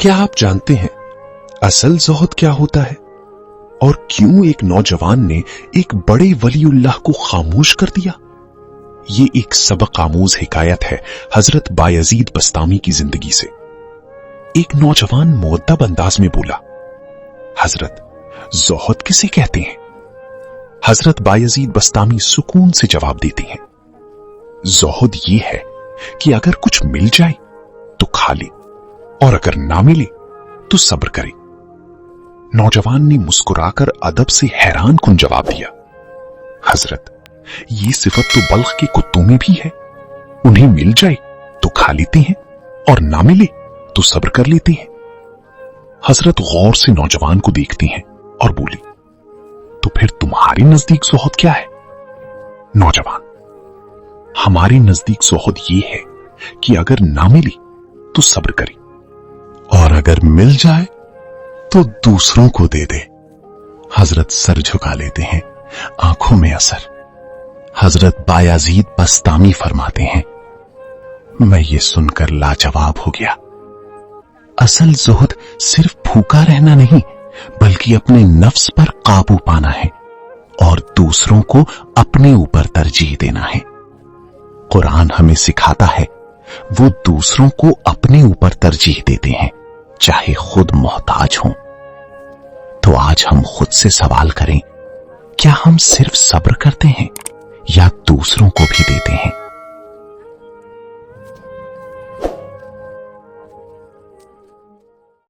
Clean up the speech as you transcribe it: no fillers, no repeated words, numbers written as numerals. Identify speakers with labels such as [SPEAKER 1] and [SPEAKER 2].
[SPEAKER 1] क्या आप जानते हैं असल ज़ुहद क्या होता है और क्यों एक नौजवान ने एक बड़े वलीउल्लाह को खामोश कर दिया? ये एक सबक आमूज हिकायत है हजरत बायजीद बस्तामी की जिंदगी से। एक नौजवान मुअद्दब अंदाज में बोला, हजरत, ज़ुहद किसे कहते हैं? हजरत बायजीद बस्तामी सुकून से जवाब देते हैं, ज़ुहद ये है कि अगर कुछ मिल जाए तो खा ले और अगर ना मिले तो सब्र करे। नौजवान ने मुस्कुराकर अदब से हैरान कुन जवाब दिया, हजरत, ये सिफत तो बल्ख के कुत्तों में भी है। उन्हें मिल जाए तो खा लेते हैं और ना मिले तो सब्र कर लेते हैं। हजरत गौर से नौजवान को देखती हैं और बोली, तो फिर तुम्हारे नजदीक ज़ुहद क्या है? नौजवान, हमारे नजदीक ज़ुहद ये है कि अगर ना मिले तो सब्र करे और अगर मिल जाए तो दूसरों को दे दे। हजरत सर झुका लेते हैं, आंखों में असर। हजरत बायजीद बस्तामी फरमाते हैं, मैं ये सुनकर लाजवाब हो गया। असल ज़ुहद सिर्फ भूखा रहना नहीं बल्कि अपने नफ्स पर काबू पाना है और दूसरों को अपने ऊपर तरजीह देना है। कुरान हमें सिखाता है वो दूसरों को अपने ऊपर तरजीह देते हैं चाहे खुद मोहताज हों। तो आज हम खुद से सवाल करें, क्या हम सिर्फ सब्र करते हैं या दूसरों को भी देते हैं?